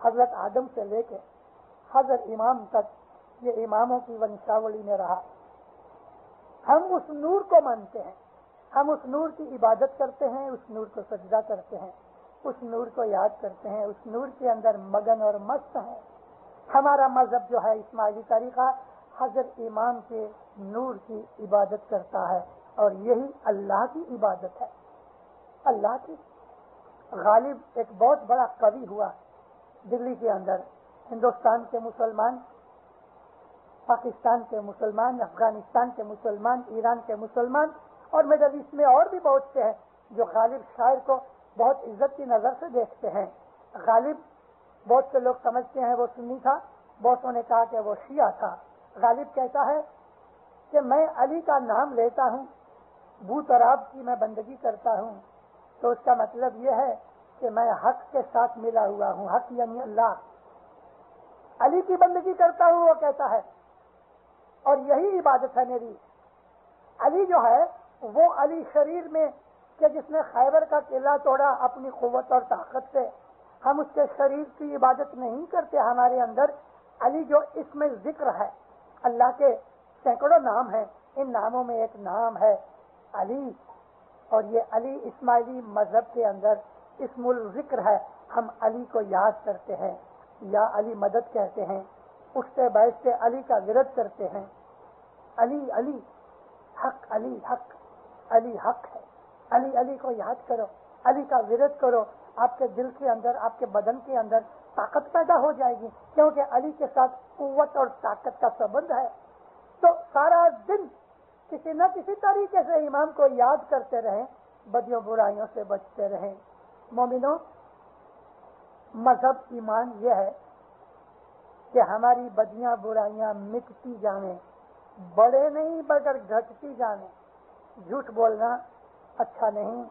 حضرت آدم سے لے کے حضرت امام تک یہ اماموں کی ونشاولی میں رہا. ہم اس نور کو مانتے ہیں، ہم اس نور کی عبادت کرتے ہیں، اس نور کو سجدہ کرتے ہیں، اس نور کو یاد کرتے ہیں، اس نور کے اندر مگن اور مست ہیں. ہمارا مذہب جو ہے اسماعیلی طریقہ حضرت امام کے نور کی عبادت کرتا ہے، اور یہی اللہ کی عبادت ہے. اللہ کی. غالب ایک بہت بڑا قوی ہوا دلی کے اندر. ہندوستان کے مسلمان، پاکستان کے مسلمان، افغانستان کے مسلمان، ایران کے مسلمان اور مڈل ایسٹ میں اور بھی بہت سے ہیں جو غالب شاعر کو بہت عزت کی نظر سے دیکھتے ہیں. غالب بہت سے لوگ سمجھتے ہیں وہ سنی تھا، بہتوں نے کہا کہ وہ شیعہ تھا. غالب کہتا ہے کہ میں علی کا نام لیتا ہوں، بو تراب کی میں بندگی کرتا ہوں، تو اس کا مطلب یہ ہے کہ میں حق کے ساتھ ملا ہوا ہوں. حق یعنی اللہ. علی کی بندگی کرتا ہوں وہ کہتا ہے، اور یہی عبادت ہے میری. علی جو ہے وہ علی شریر میں کہ جس نے خیبر کا قلعہ توڑا اپنی قوت اور طاقت سے، ہم اس کے شریر کی عبادت نہیں کرتے. ہمارے اندر علی جو اس میں ذکر ہے، اللہ کے سینکڑوں نام ہیں، ان ناموں میں ایک نام ہے علی، اور یہ علی اسماعیلی مذہب کے اندر اسم الذکر ہے. ہم علی کو یاد کرتے ہیں، یا علی مدد کہتے ہیں، اٹھتے بیٹھتے علی کا ورد کرتے ہیں. علی علی حق، علی حق، علی حق ہے. علی علی کو یاد کرو، علی کا ورد کرو. آپ کے دل کے اندر، آپ کے بدن کے اندر طاقت پیدا ہو جائے گی، کیونکہ علی کے ساتھ قوت اور طاقت کا سبند ہے. تو سارا دن کسی نہ کسی طریقے سے امام کو یاد کرتے رہیں، بدیوں برائیوں سے بچتے رہیں. مومنوں، مذہب ایمان یہ ہے کہ ہماری بدیاں برائیاں مٹتی جائیں، بڑے نہیں بگر گھٹتی جائیں. جھوٹ بولنا اچھا نہیں،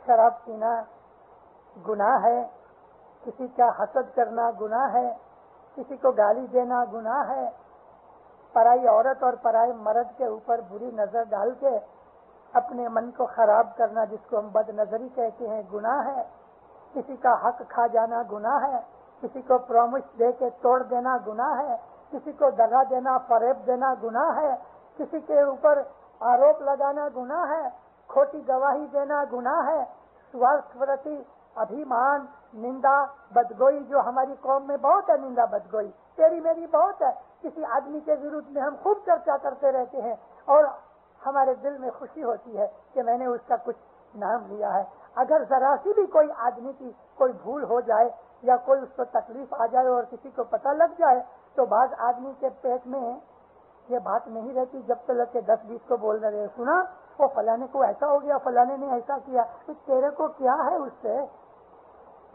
شراب پینا گناہ ہے، کسی کا حسد کرنا گناہ ہے، کسی کو گالی دینا گناہ ہے، پرائی عورت اور پرائے مرد کے اوپر بری نظر ڈال کے اپنے من کو خراب کرنا جس کو ہم بد نظری کہتے ہیں گناہ ہے. کسی کا حق کھا جانا گناہ ہے، کسی کو پرومس دے کے توڑ دینا گناہ ہے، کسی کو دغا دینا، فریب دینا گناہ ہے، کسی کے اوپر آروپ لگانا گناہ ہے، کھوٹی گواہی دینا گناہ ہے. سوارتھورتی، ابھیمان، نندا، بدگوئی جو ہماری قوم میں بہت ہے. نندا بدگوئی تیری میری بہت ہے. کسی آدمی کے ورد میں ہم خوب چرچا کرتے رہتے ہیں اور ہمارے دل میں خوشی ہوتی ہے کہ میں نے اس کا کچھ نام لیا ہے. اگر ذرا سی بھی کوئی آدمی کی کوئی بھول ہو جائے یا کوئی اس کو تکلیف آ جائے اور کسی کو پتہ لگ جائے تو بعض آدمی کے پیٹ میں یہ بات نہیں رہتی جب تک کہ 10-20 کو بول رہے سنا وہ فلانے کو ایسا ہو گیا، فلانے نے ایسا کیا. تو تیرے کو کیا ہے اس سے؟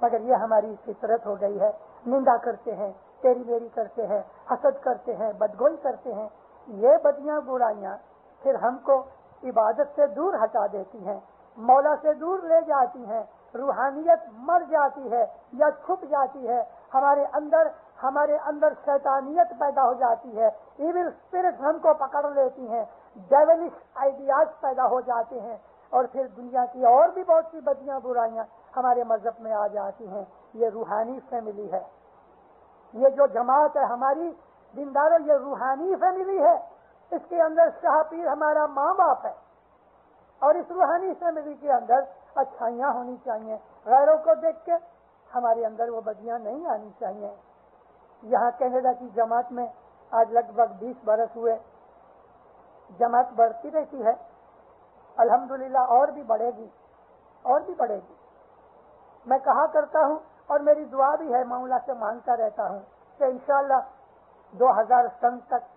مگر یہ ہماری فطرت ہو گئی ہے. نندا کرتے ہیں، تیری میری کرتے ہیں، حسد کرتے ہیں، بدگوئی کرتے ہیں. یہ بدیاں برائیاں پھر ہم کو عبادت سے دور ہٹا دیتی ہیں، مولا سے دور لے جاتی ہیں. روحانیت مر جاتی ہے یا چھپ جاتی ہے. ہمارے اندر شیطانیت پیدا ہو جاتی ہے. ایول اسپرٹ ہم کو پکڑ لیتی ہیں، ڈیولش آئیڈیاز پیدا ہو جاتے ہیں، اور پھر دنیا کی اور بھی بہت سی بدیاں برائیاں ہمارے مذہب میں آ جاتی ہیں. یہ روحانی فیملی ہے. یہ جو جماعت ہے ہماری دینداروں، یہ روحانی فیملی ہے. اس کے اندر شاہ پیر ہمارا ماں باپ ہے، اور اس روحانی فیملی کے اندر اچھائیاں ہونی چاہیے. غیروں کو دیکھ کے ہمارے اندر وہ بدیاں نہیں آنی چاہیے. یہاں کینیڈا کی جماعت میں آج لگ بھگ 20 برس ہوئے. جماعت بڑھتی رہتی ہے، الحمدللہ اور بھی بڑھے گی، اور بھی بڑھے گی. میں کہا کرتا ہوں اور میری دعا بھی ہے، مولا سے مانگتا رہتا ہوں کہ انشاءاللہ 2000 سن تک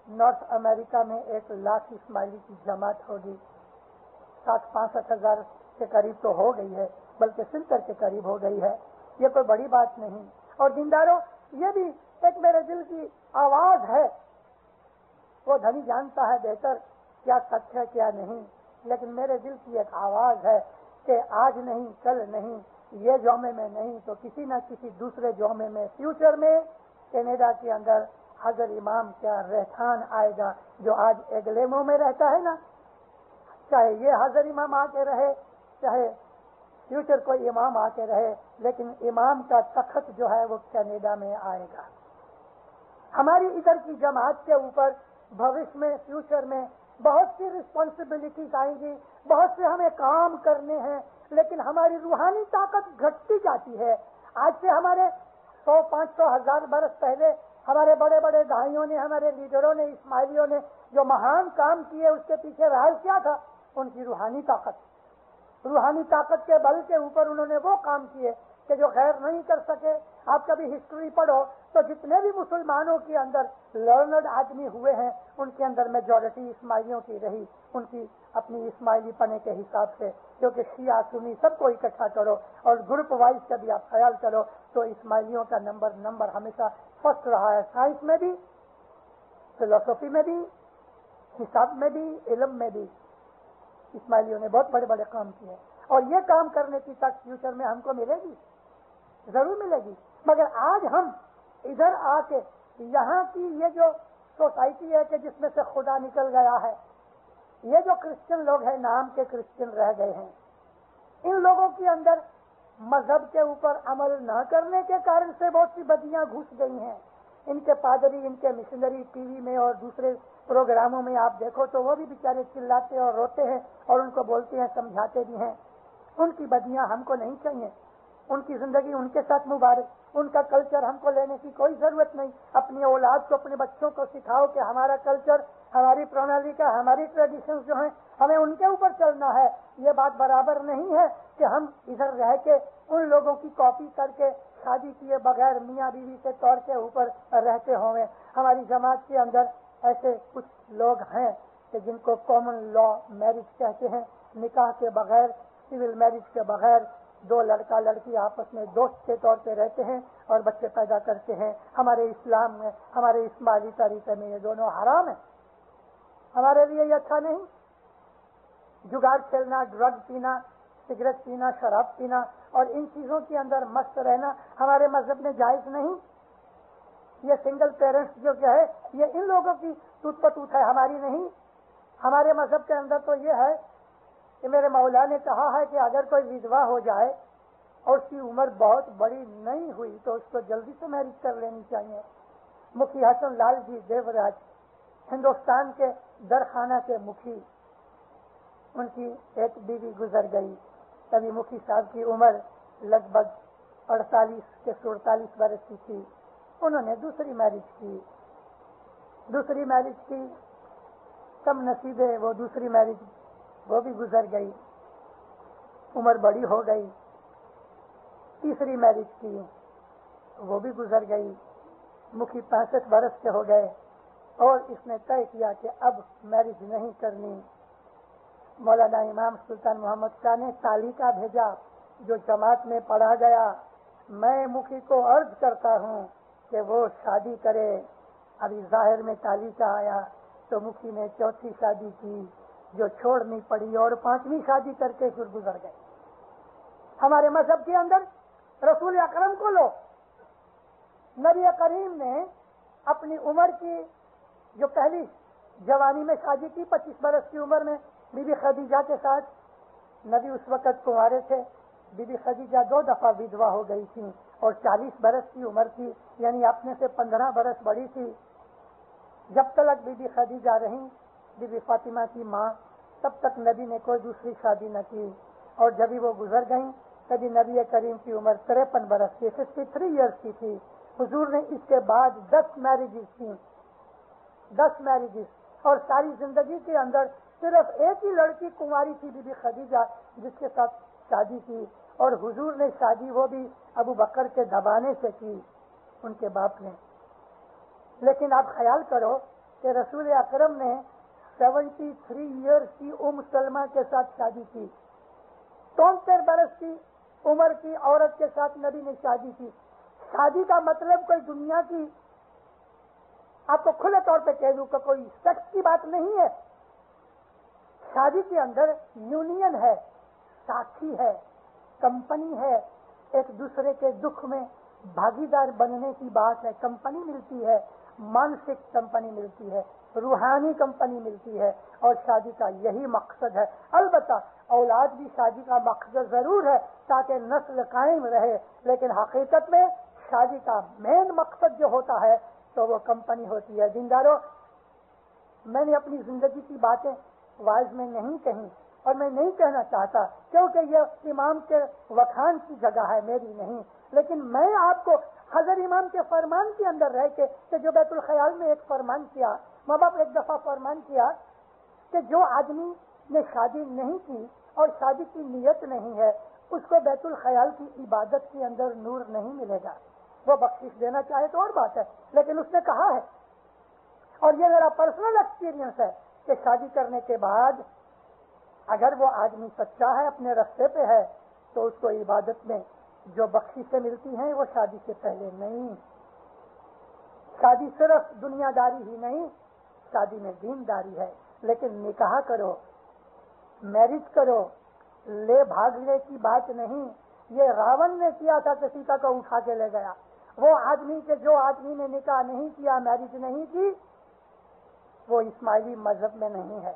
نارتھ امریکہ میں 1 لاکھ اسماعیلی کی جماعت ہوگی. 60-65 ہزار کے قریب تو ہو گئی ہے، بلکہ 70 کے قریب ہو گئی ہے. یہ کوئی بڑی بات نہیں. اور دینداروں، یہ بھی ایک میرے دل کی آواز ہے. وہ دھنی جانتا ہے بہتر کیا سچ ہے کیا نہیں، لیکن میرے دل کی ایک آواز ہے کہ آج نہیں، کل نہیں، یہ جومے میں نہیں تو کسی نہ کسی دوسرے جومے میں فیوچر میں کینیڈا کے اندر حضر امام کا رہٹھان آئے گا، جو آج ایگلیمو میں رہتا ہے نا، چاہے یہ حضر امام آ کے رہے، چاہے فیوچر کوئی امام آ کے رہے، لیکن امام کا تخت جو ہے وہ کینیڈا میں آئے گا۔ ہماری ادھر کی جماعت کے اوپر بھوش میں، فیوچر میں بہت سی رسپانسبلٹیز آئیں گی، بہت سے ہمیں کام کرنے ہیں، لیکن ہماری روحانی طاقت گھٹتی جاتی ہے۔ آج سے ہمارے 100، 500، 1000 برس پہلے ہمارے بڑے بڑے داعیوں نے، ہمارے لیڈروں نے، اسماعیلیوں نے جو مہان کام کیے، اس کے پیچھے راز کیا تھا؟ ان کی روحانی طاقت کے بل کے اوپر انہوں نے وہ کام کیے کہ جو غیر نہیں کر سکے۔ آپ کبھی ہسٹری پڑھو تو جتنے بھی مسلمانوں کے اندر لرنڈ آدمی ہوئے ہیں، ان کے اندر میجورٹی اسماعیلیوں کی رہی، ان کی اپنی اسماعیلی پنے کے حساب سے، کیونکہ شیعہ سنی سب کو اکٹھا کرو اور گروپ وائز کا بھی آپ خیال کرو تو اسماعیلیوں کا نمبر ہمیشہ فرسٹ رہا ہے، سائنس میں بھی، فلسفی میں بھی، حساب میں بھی، علم میں بھی۔ اسماعیلیوں نے بہت بڑے بڑے کام کیے، اور یہ کام کرنے کی تک فیوچر میں ہم کو ملے گی، ضرور ملے گی۔ مگر آج ہم ادھر آ کے یہاں کی یہ جو سوسائٹی ہے کہ جس میں سے خدا نکل گیا ہے، یہ جو کرسچن لوگ ہیں، نام کے کرسچن رہ گئے ہیں، ان لوگوں کے اندر مذہب کے اوپر عمل نہ کرنے کے کارن سے بہت سی بدیاں گھس گئی ہیں۔ ان کے پادری، ان کے مشنری ٹی وی میں اور دوسرے پروگراموں میں آپ دیکھو تو وہ بھی بیچارے چلاتے اور روتے ہیں اور ان کو بولتے ہیں، سمجھاتے بھی ہیں۔ ان کی بدیاں ہم کو نہیں چاہیے، ان کی زندگی ان کے ساتھ مبارک، ان کا کلچر ہم کو لینے کی کوئی ضرورت نہیں۔ اپنی اولاد کو، اپنے بچوں کو سکھاؤ کہ ہمارا کلچر، ہماری پرنالی کا، ہماری ٹریڈیشنز جو ہیں ہمیں ان کے اوپر چلنا ہے۔ یہ بات برابر نہیں ہے کہ ہم ادھر رہ کے ان لوگوں کی کاپی کر کے شادی کیے بغیر میاں بیوی کے طور کے اوپر رہتے ہوئے۔ ہماری جماعت کے اندر ایسے کچھ لوگ ہیں کہ جن کو کامن لا میرج کہتے ہیں، نکاح کے بغیر، سول میرج کے بغیر دو لڑکا لڑکی آپس میں دوست کے طور پہ رہتے ہیں اور بچے پیدا کرتے ہیں۔ ہمارے اسلام میں، ہمارے اسماعیلی طریقے میں یہ دونوں حرام ہیں، ہمارے لیے یہ اچھا نہیں۔ جگار کھیلنا، ڈرگ پینا، سگریٹ پینا، شراب پینا اور ان چیزوں کے اندر مست رہنا ہمارے مذہب میں جائز نہیں۔ یہ سنگل پیرنٹس جو ہے یہ ان لوگوں کی توت پتوت ہے، ہماری نہیں۔ ہمارے مذہب کے اندر تو یہ ہے کہ میرے مولا نے کہا ہے کہ اگر کوئی ودوا ہو جائے اور اس کی عمر بہت بڑی نہیں ہوئی تو اس کو جلدی سے میرج کر لینی چاہیے۔ مکھی حسن لال جی دیوراج، ہندوستان کے درخانہ کے مکھی، ان کی ایک بیوی گزر گئی، تبھی مکھی صاحب کی عمر لگ بھگ 48 سے 47 برس کی تھی۔ انہوں نے دوسری میرج کی، کم نصیبے وہ دوسری میرج وہ بھی گزر گئی، عمر بڑی ہو گئی۔ تیسری میرج کی، وہ بھی گزر گئی، مکھی 65 برس کے ہو گئے اور اس نے طے کیا کہ اب میرج نہیں کرنی۔ مولانا امام سلطان محمد شاہ نے تعلیقہ بھیجا جو جماعت میں پڑھا گیا، میں مکھی کو عرض کرتا ہوں کہ وہ شادی کرے۔ ابھی ظاہر میں تعلیقہ آیا تو مکھی نے چوتھی شادی کی جو چھوڑنی پڑی اور 5ویں شادی کر کے پھر گزر گئے۔ ہمارے مذہب کے اندر رسول اکرم کو لو، نبی کریم نے اپنی عمر کی جو پہلی جوانی میں شادی کی 25 برس کی عمر میں بی بی خدیجہ کے ساتھ، نبی اس وقت کنوارے تھے، بی بی خدیجہ 2 دفعہ ودوا ہو گئی تھی اور 40 برس کی عمر تھی، یعنی اپنے سے 15 برس بڑی تھی۔ جب تک بی بی خدیجہ رہیں، بی بی فاطمہ کی ماں، تب تک نبی نے کوئی دوسری شادی نہ کی، اور جبھی وہ گزر گئیں تبھی نبی کریم کی عمر 53 برس کی 53 ایئرس کی تھی۔ حضور نے اس کے بعد 10 میرجز کی، 10 میرجز، اور ساری زندگی کے اندر صرف ایک ہی لڑکی کنواری تھی، بی بی خدیجہ، جس کے ساتھ شادی کی، اور حضور نے شادی وہ بھی ابو بکر کے دبانے سے کی، ان کے باپ نے۔ لیکن آپ خیال کرو کہ رسول اکرم نے 73 ایئرس کی ام سلمہ کے ساتھ شادی کی، 73 برس کی عمر کی عورت کے ساتھ نبی نے شادی کی۔ شادی کا مطلب کوئی دنیا کی، آپ کو کھلے طور پہ کہہ دوں کہ کوئی سیکس کی بات نہیں ہے۔ شادی کے اندر یونین ہے، ساتھی ہے، کمپنی ہے، ایک دوسرے کے دکھ میں بھاگیدار بننے کی بات ہے. کمپنی ملتی ہے, مانسک کمپنی ملتی ہے, روحانی کمپنی ملتی ہے, اور شادی کا یہی مقصد ہے. البتہ اولاد بھی شادی کا مقصد ضرور ہے تاکہ نسل قائم رہے, لیکن حقیقت میں شادی کا مین مقصد جو ہوتا ہے تو وہ کمپنی ہوتی ہے. دینداروں, میں نے اپنی زندگی کی باتیں واعظ میں نہیں کہیں اور میں نہیں کہنا چاہتا, کیونکہ یہ امام کے وکھان کی جگہ ہے, میری نہیں. لیکن میں آپ کو حضرت امام کے فرمان کے اندر رہ کے, کہ جو بیت الخیال میں ایک فرمان کیا, ماں باپ ایک دفعہ فرمان کیا کہ جو آدمی نے شادی نہیں کی اور شادی کی نیت نہیں ہے, اس کو بیت الخیال کی عبادت کے اندر نور نہیں ملے گا. وہ بخشش دینا چاہے تو اور بات ہے, لیکن اس نے کہا ہے, اور یہ میرا پرسنل ایکسپیرینس ہے, کہ شادی کرنے کے بعد اگر وہ آدمی سچا ہے, اپنے رستے پہ ہے, تو اس کو عبادت میں جو بخششیں ملتی ہیں وہ شادی سے پہلے نہیں. شادی صرف دنیا داری ہی نہیں, شادی میں دینداری ہے. لیکن نکاح کرو, میرج کرو, لے بھاگنے کی بات نہیں. یہ راون نے کیا تھا کہ سیتا کو اٹھا کے لے گیا. وہ آدمی کے جو آدمی نے نکاح نہیں کیا, میرج نہیں کی, وہ اسماعیلی مذہب میں نہیں ہے.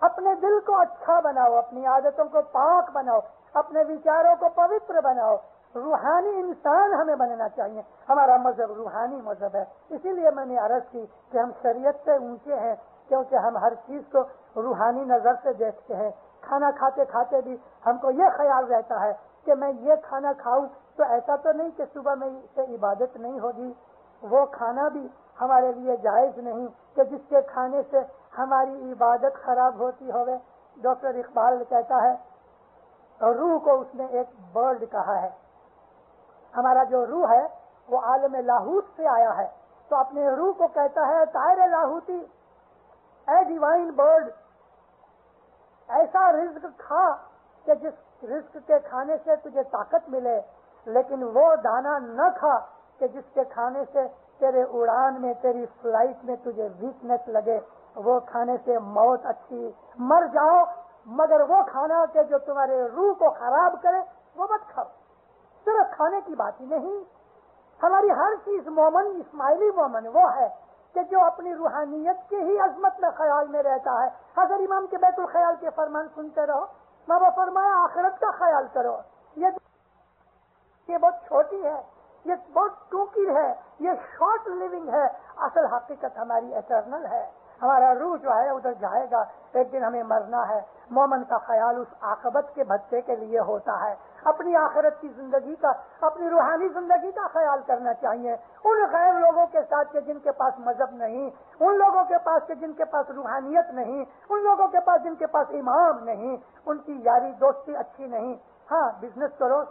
اپنے دل کو اچھا بناؤ, اپنی عادتوں کو پاک بناؤ, اپنے وچاروں کو پوتر بناؤ. روحانی انسان ہمیں بننا چاہیے. ہمارا مذہب روحانی مذہب ہے. اسی لیے میں نے عرض کی کہ ہم شریعت سے اونچے ہیں, کیونکہ ہم ہر چیز کو روحانی نظر سے دیکھتے ہیں. کھانا کھاتے کھاتے بھی ہم کو یہ خیال رہتا ہے کہ میں یہ کھانا کھاؤں تو ایسا تو نہیں کہ صبح میں سے عبادت نہیں ہوگی. وہ کھانا بھی ہمارے لیے جائز نہیں کہ جس کے کھانے سے ہماری عبادت خراب ہوتی ہوئے. ڈاکٹر اقبال کہتا ہے, روح کو اس نے ایک برڈ کہا ہے. ہمارا جو روح ہے وہ عالم لاہوت سے آیا ہے, تو اپنے روح کو کہتا ہے, طائر لاہوتی, اے ڈیوائن برڈ, ایسا رزق کھا کہ جس رزق کے کھانے سے تجھے طاقت ملے, لیکن وہ دانا نہ کھا کہ جس کے کھانے سے تیرے اڑان میں, تیری فلائٹ میں تجھے ویکنس لگے. وہ کھانے سے موت اچھی, مر جاؤ, مگر وہ کھانا کہ جو تمہارے روح کو خراب کرے وہ مت کھاؤ. صرف کھانے کی بات ہی نہیں, ہماری ہر چیز مومن, اسماعیلی مومن وہ ہے کہ جو اپنی روحانیت کی ہی عظمت میں خیال میں رہتا ہے. حضرت امام کے بیت الخیال کے فرمان سنتے رہو. ماں باپ فرمایا آخرت کا خیال کرو. یہ بہت چھوٹی ہے, یہ بہت ٹوکی ہے, یہ شارٹ لیونگ ہے. اصل حقیقت ہماری ایٹرنل ہے. ہمارا روح جو ہے ادھر جائے گا, ایک دن ہمیں مرنا ہے. مومن کا خیال اس عاقبت کے بھتے کے لیے ہوتا ہے. اپنی آخرت کی زندگی کا, اپنی روحانی زندگی کا خیال کرنا چاہیے. ان غیر لوگوں کے ساتھ کہ جن کے پاس مذہب نہیں, ان لوگوں کے پاس کہ جن کے پاس روحانیت نہیں, ان لوگوں کے پاس جن کے پاس امام نہیں, ان کی یاری دوستی اچھی نہیں. ہاں, بزنس کرو,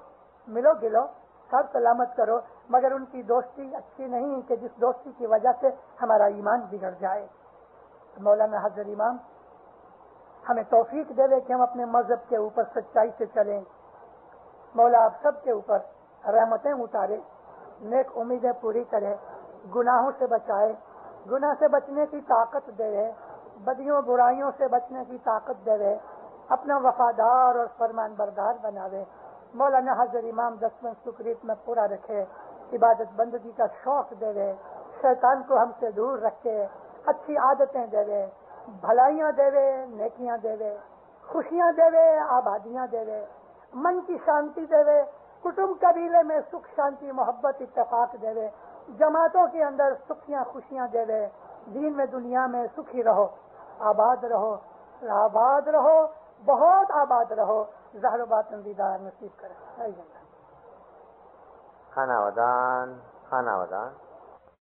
ملو گلو, سب سلامت کرو, مگر ان کی دوستی اچھی نہیں کہ جس دوستی کی وجہ سے ہمارا ایمان بگڑ جائے. مولانا حضرت امام ہمیں توفیق دے دے کہ ہم اپنے مذہب کے اوپر سچائی سے چلیں. مولا آپ سب کے اوپر رحمتیں اتارے, نیک امیدیں پوری کرے, گناہوں سے بچائے, گناہ سے بچنے کی طاقت دے رہے, بدیوں برائیوں سے بچنے کی طاقت دے رہے, اپنا وفادار اور فرمان بردار بناوے. مولانا حضرت امام دسمن سکریت میں پورا رکھے, عبادت بندگی کا شوق دے رہے, شیطان کو ہم سے دور رکھے, اچھی عادتیں دے رہے, بھلائیاں دے رہے, نیکیاں دے رہے, خوشیاں دے رہے, آبادیاں دے رہے, من کی شانتی دے رہے, کٹمب قبیلے میں سکھ شانتی محبت اتفاق دے رہے, جماعتوں کے اندر سکھیاں خوشیاں دے رہے. دین میں دنیا میں سکھی رہو, آباد رہو, آباد رہو, بہت آباد رہو. ظاہر باطن دیدار نصیب کرے. خانہ ودان.